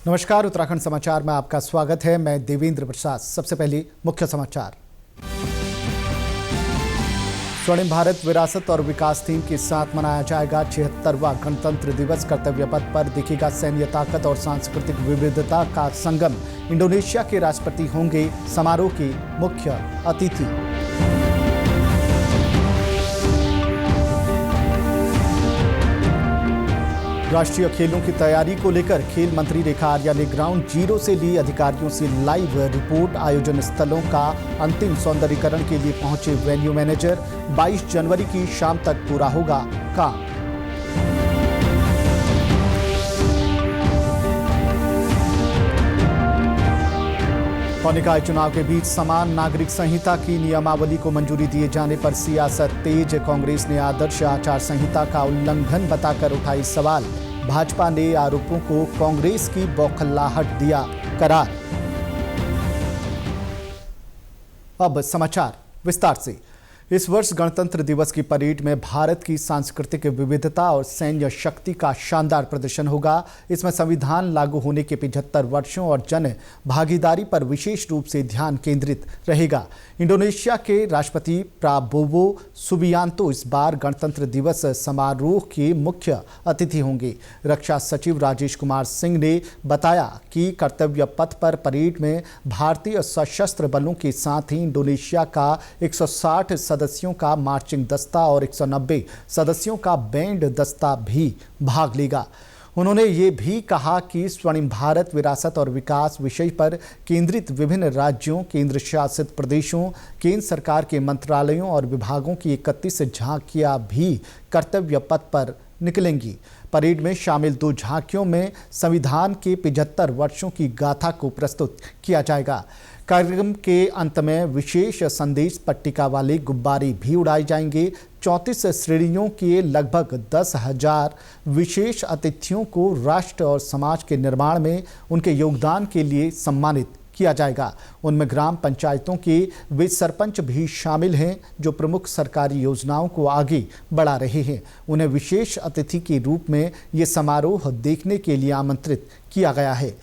नमस्कार, उत्तराखंड समाचार में आपका स्वागत है। मैं देवेंद्र प्रसाद। सबसे पहले मुख्य समाचार। स्वर्णिम भारत विरासत और विकास थीम के साथ मनाया जाएगा 76वां गणतंत्र दिवस। कर्तव्य पथ पर दिखेगा सैन्य ताकत और सांस्कृतिक विविधता का संगम। इंडोनेशिया के राष्ट्रपति होंगे समारोह के मुख्य अतिथि। राष्ट्रीय खेलों की तैयारी को लेकर खेल मंत्री रेखा आर्या ने ग्राउंड जीरो से ली अधिकारियों से लाइव रिपोर्ट। आयोजन स्थलों का अंतिम सौंदर्यीकरण के लिए पहुंचे वेन्यू मैनेजर। 22 जनवरी की शाम तक पूरा होगा काम। निकाय चुनाव के बीच समान नागरिक संहिता की नियमावली को मंजूरी दिए जाने पर सियासत तेज। कांग्रेस ने आदर्श आचार संहिता का उल्लंघन बताकर उठाई सवाल। भाजपा ने आरोपों को कांग्रेस की बौखलाहट दिया करार। अब समाचार विस्तार से। इस वर्ष गणतंत्र दिवस की परेड में भारत की सांस्कृतिक विविधता और सैन्य शक्ति का शानदार प्रदर्शन होगा। इसमें संविधान लागू होने के 75 वर्षों और जन भागीदारी पर विशेष रूप से ध्यान केंद्रित रहेगा। इंडोनेशिया के राष्ट्रपति प्राबोवो सुबियांतो इस बार गणतंत्र दिवस समारोह के मुख्य अतिथि होंगे। रक्षा सचिव राजेश कुमार सिंह ने बताया कि कर्तव्य पथ पर परेड में भारतीय सशस्त्र बलों के साथ ही इंडोनेशिया का 160 सदस्यों का मार्चिंग दस्ता और 190 सदस्यों का बैंड दस्ता भी भाग लेगा। उन्होंने ये भी कहा कि स्वर्णिम भारत विरासत और विकास विषय पर केंद्रित विभिन्न राज्यों, केंद्र शासित प्रदेशों, केंद्र सरकार के मंत्रालयों और विभागों की 31 झांकियां भी कर्तव्य पथ पर निकलेंगी। परेड में शामिल 2 झांकियों में संविधान के 75 वर्षों की गाथा को प्रस्तुत किया जाएगा। कार्यक्रम के अंत में विशेष संदेश पट्टिका वाले गुब्बारे भी उड़ाए जाएंगे। 34 श्रेणियों के लगभग 10,000 विशेष अतिथियों को राष्ट्र और समाज के निर्माण में उनके योगदान के लिए सम्मानित किया जाएगा। उनमें ग्राम पंचायतों के वे सरपंच भी शामिल हैं जो प्रमुख सरकारी योजनाओं को आगे बढ़ा रहे हैं। उन्हें विशेष अतिथि के रूप में ये समारोह देखने के लिए आमंत्रित किया गया है।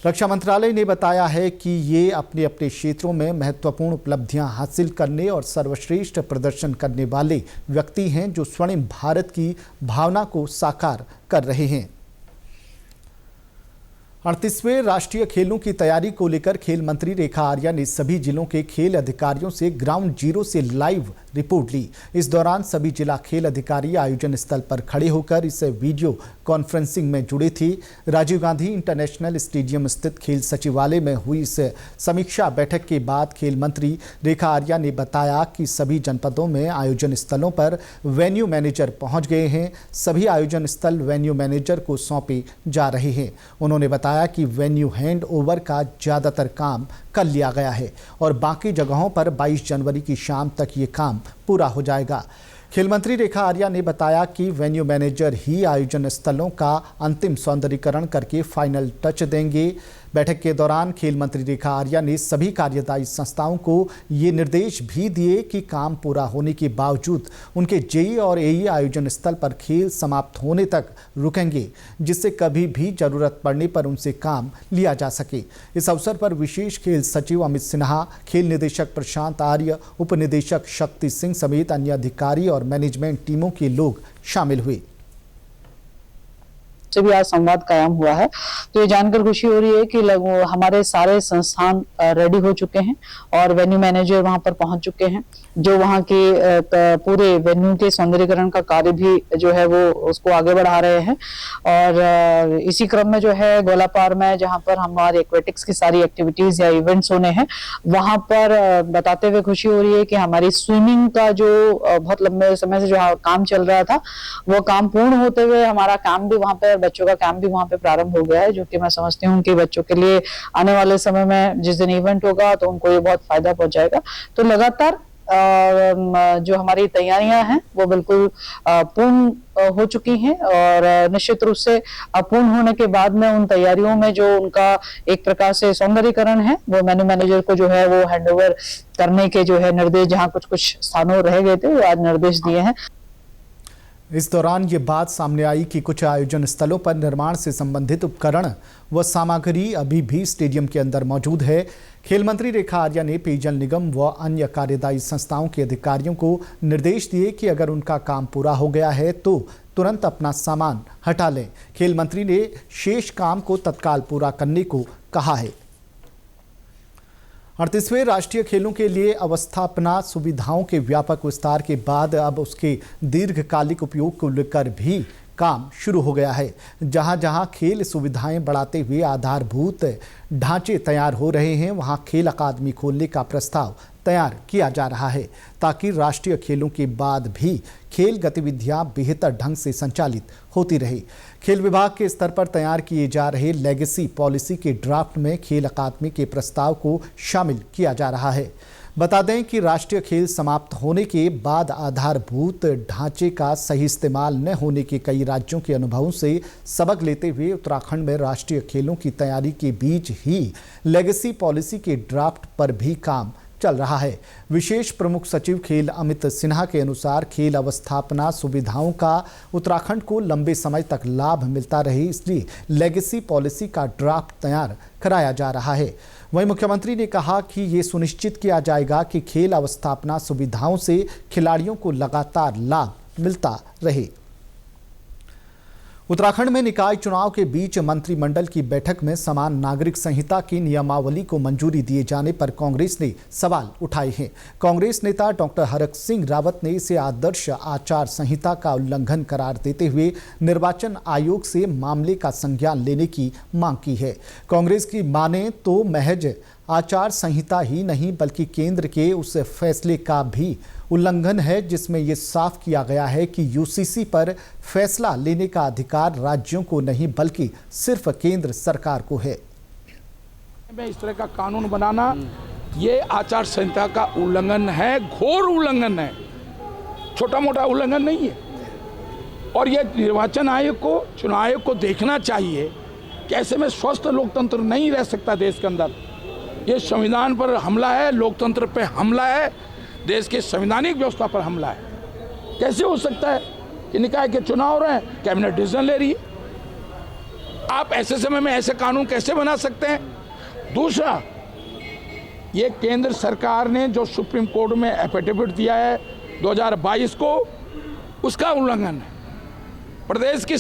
रक्षा मंत्रालय ने बताया है कि ये अपने अपने क्षेत्रों में महत्वपूर्ण उपलब्धियां हासिल करने और सर्वश्रेष्ठ प्रदर्शन करने वाले व्यक्ति हैं जो स्वर्णिम भारत की भावना को साकार कर रहे हैं। 38वें राष्ट्रीय खेलों की तैयारी को लेकर खेल मंत्री रेखा आर्या ने सभी जिलों के खेल अधिकारियों से ग्राउंड जीरो से लाइव रिपोर्ट ली। इस दौरान सभी जिला खेल अधिकारी आयोजन स्थल पर खड़े होकर इस वीडियो कॉन्फ्रेंसिंग में जुड़े थे। राजीव गांधी इंटरनेशनल स्टेडियम स्थित खेल सचिवालय में हुई इस समीक्षा बैठक के बाद खेल मंत्री रेखा आर्या ने बताया कि सभी जनपदों में आयोजन स्थलों पर वेन्यू मैनेजर पहुंच गए हैं। सभी आयोजन स्थल वेन्यू मैनेजर को सौंपे जा रहे हैं। उन्होंने बताया कि वेन्यू हैंड ओवर का ज़्यादातर काम कर लिया गया है और बाकी जगहों पर 22 जनवरी की शाम तक ये काम पूरा हो जाएगा। खेल मंत्री रेखा आर्या ने बताया कि वेन्यू मैनेजर ही आयोजन स्थलों का अंतिम सौंदर्यीकरण करके फाइनल टच देंगे। बैठक के दौरान खेल मंत्री रेखा आर्या ने सभी कार्यदायी संस्थाओं को ये निर्देश भी दिए कि काम पूरा होने के बावजूद उनके जेई और एई आयोजन स्थल पर खेल समाप्त होने तक रुकेंगे, जिससे कभी भी जरूरत पड़ने पर उनसे काम लिया जा सके। इस अवसर पर विशेष खेल सचिव अमित सिन्हा, खेल निदेशक प्रशांत आर्य, उप निदेशक शक्ति सिंह समेत अन्य अधिकारी और मैनेजमेंट टीमों के लोग शामिल हुए। से भी आज संवाद कायम हुआ है, तो ये जानकर खुशी हो रही है कि हमारे सारे संस्थान रेडी हो चुके हैं और वेन्यू मैनेजर वहां पर पहुंच चुके हैं, जो वहां के पूरे वेन्यू के सौंदर्यीकरण का कार्य भी जो है वो उसको आगे बढ़ा रहे हैं। और इसी क्रम में जो है गोलापार में जहां पर हमारे एक्वेटिक्स की सारी एक्टिविटीज या इवेंट्स होने हैं, वहां पर बताते हुए खुशी हो रही है कि हमारी स्विमिंग का जो बहुत लंबे समय से जो काम चल रहा था वो काम पूर्ण होते हुए हमारा काम भी वहां पर, बच्चों का कैंप भी वहां पे प्रारंभ हो गया है, जो कि मैं समझती हूँ कि बच्चों के लिए आने वाले समय में जिस दिन इवेंट होगा तो उनको ये बहुत फायदा पहुंचाएगा। तो लगातार जो हमारी तैयारियां हैं वो बिल्कुल पूर्ण हो चुकी हैं, और निश्चित रूप से पूर्ण होने के बाद में उन तैयारियों में जो उनका एक प्रकार से सौंदर्यीकरण है वो मेन्यू मैनेजर को जो है वो हैंडओवर करने के जो है निर्देश, जहां कुछ कुछ स्थानों रह गए थे वो आज निर्देश दिए हैं। इस दौरान ये बात सामने आई कि कुछ आयोजन स्थलों पर निर्माण से संबंधित उपकरण व सामग्री अभी भी स्टेडियम के अंदर मौजूद है। खेल मंत्री रेखा आर्या ने पेयजल निगम व अन्य कार्यदायी संस्थाओं के अधिकारियों को निर्देश दिए कि अगर उनका काम पूरा हो गया है तो तुरंत अपना सामान हटा लें। खेल मंत्री ने शेष काम को तत्काल पूरा करने को कहा है। 38वें राष्ट्रीय खेलों के लिए अवस्थापना सुविधाओं के व्यापक विस्तार के बाद अब उसके दीर्घकालिक उपयोग को लेकर भी काम शुरू हो गया है। जहां जहां खेल सुविधाएं बढ़ाते हुए आधारभूत ढांचे तैयार हो रहे हैं, वहां खेल अकादमी खोलने का प्रस्ताव तैयार किया जा रहा है ताकि राष्ट्रीय खेलों के बाद भी खेल गतिविधियां बेहतर ढंग से संचालित होती रहे। खेल विभाग के स्तर पर तैयार किए जा रहे लेगेसी पॉलिसी के ड्राफ्ट में खेल अकादमी के प्रस्ताव को शामिल किया जा रहा है। बता दें कि राष्ट्रीय खेल समाप्त होने के बाद आधारभूत ढांचे का सही इस्तेमाल न होने के कई राज्यों के अनुभवों से सबक लेते हुए उत्तराखंड में राष्ट्रीय खेलों की तैयारी के बीच ही लेगेसी पॉलिसी के ड्राफ्ट पर भी काम चल रहा है। विशेष प्रमुख सचिव खेल अमित सिन्हा के अनुसार खेल अवस्थापना सुविधाओं का उत्तराखंड को लंबे समय तक लाभ मिलता रहे, इसलिए लेगेसी पॉलिसी का ड्राफ्ट तैयार कराया जा रहा है। वहीं मुख्यमंत्री ने कहा कि ये सुनिश्चित किया जाएगा कि खेल अवस्थापना सुविधाओं से खिलाड़ियों को लगातार लाभ मिलता रहे। उत्तराखंड में निकाय चुनाव के बीच मंत्रिमंडल की बैठक में समान नागरिक संहिता की नियमावली को मंजूरी दिए जाने पर कांग्रेस ने सवाल उठाए हैं। कांग्रेस नेता डॉक्टर हरक सिंह रावत ने इसे आदर्श आचार संहिता का उल्लंघन करार देते हुए निर्वाचन आयोग से मामले का संज्ञान लेने की मांग की है। कांग्रेस की माने तो महज आचार संहिता ही नहीं बल्कि केंद्र के उस फैसले का भी उल्लंघन है जिसमें ये साफ किया गया है कि यूसीसी पर फैसला लेने का अधिकार राज्यों को नहीं बल्कि सिर्फ केंद्र सरकार को है। इस तरह का कानून बनाना ये आचार संहिता का उल्लंघन है, घोर उल्लंघन है, छोटा मोटा उल्लंघन नहीं है। और ये निर्वाचन आयोग को, चुनाव आयोग को देखना चाहिए कि ऐसे में स्वस्थ लोकतंत्र नहीं रह सकता देश के अंदर। ये संविधान पर हमला है, लोकतंत्र पे हमला है, देश के संवैधानिक व्यवस्था पर हमला है। कैसे हो सकता है कि निकाय के चुनाव हो रहे हैं, कैबिनेट डिसीजन ले रही है? आप ऐसे समय में ऐसे कानून कैसे बना सकते हैं? दूसरा, ये केंद्र सरकार ने जो सुप्रीम कोर्ट में एफिडेविट दिया है 2022 को, उसका उल्लंघन है। प्रदेश की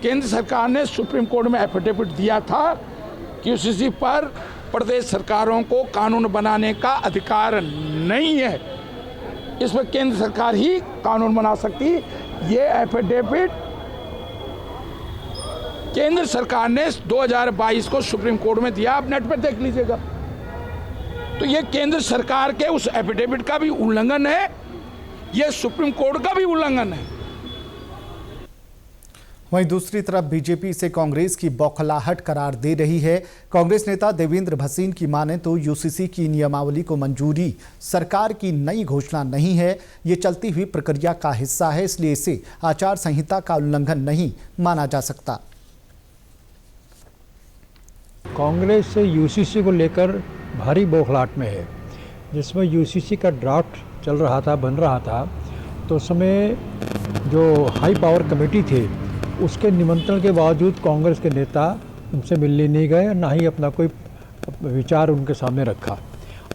केंद्र सरकार ने सुप्रीम कोर्ट में एफिडेविट दिया था कि यूसीसी पर प्रदेश सरकारों को कानून बनाने का अधिकार नहीं है, इस पर केंद्र सरकार ही कानून बना सकती। ये एफिडेविट केंद्र सरकार ने 2022 को सुप्रीम कोर्ट में दिया, आप नेट पर देख लीजिएगा। तो ये केंद्र सरकार के उस एफिडेविट का भी उल्लंघन है, ये सुप्रीम कोर्ट का भी उल्लंघन है। वहीं दूसरी तरफ बीजेपी इसे कांग्रेस की बौखलाहट करार दे रही है। कांग्रेस नेता देवेंद्र भसीन की माने तो यूसीसी की नियमावली को मंजूरी सरकार की नई घोषणा नहीं है, ये चलती हुई प्रक्रिया का हिस्सा है, इसलिए इसे आचार संहिता का उल्लंघन नहीं माना जा सकता। कांग्रेस यूसीसी को लेकर भारी बौखलाहट में है। जिसमें यूसीसी का ड्राफ्ट चल रहा था, बन रहा था, तो उस समय जो हाई पावर कमेटी थे उसके निमंत्रण के बावजूद कांग्रेस के नेता उनसे मिलने नहीं गए, ना ही अपना कोई विचार उनके सामने रखा।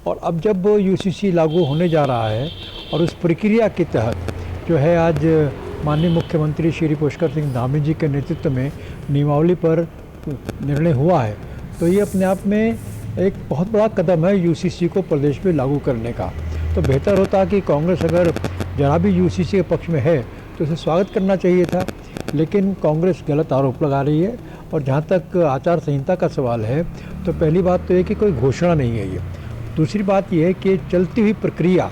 और अब जब यूसीसी लागू होने जा रहा है और उस प्रक्रिया के तहत जो है आज माननीय मुख्यमंत्री श्री पुष्कर सिंह धामी जी के नेतृत्व में नियमावली पर निर्णय हुआ है, तो ये अपने आप में एक बहुत बड़ा कदम है यूसीसी को प्रदेश में लागू करने का। तो बेहतर होता कि कांग्रेस अगर जरा भी यूसीसी के पक्ष में है तो उसे स्वागत करना चाहिए था, लेकिन कांग्रेस गलत आरोप लगा रही है। और जहाँ तक आचार संहिता का सवाल है तो पहली बात तो ये कि कोई घोषणा नहीं है ये। दूसरी बात ये है कि चलती हुई प्रक्रिया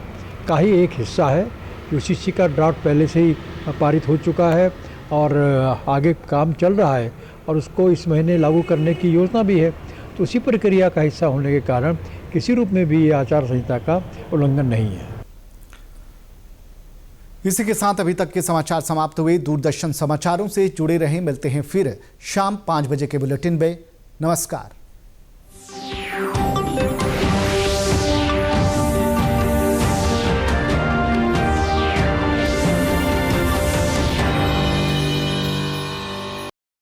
का ही एक हिस्सा है। यूसीसी का ड्राफ्ट पहले से ही पारित हो चुका है और आगे काम चल रहा है और उसको इस महीने लागू करने की योजना भी है। तो उसी प्रक्रिया का हिस्सा होने के कारण किसी रूप में भी ये आचार संहिता का उल्लंघन नहीं है। इसी के साथ अभी तक के समाचार समाप्त हुए। दूरदर्शन समाचारों से जुड़े रहें। मिलते हैं फिर शाम 5 बजे के बुलेटिन में। नमस्कार।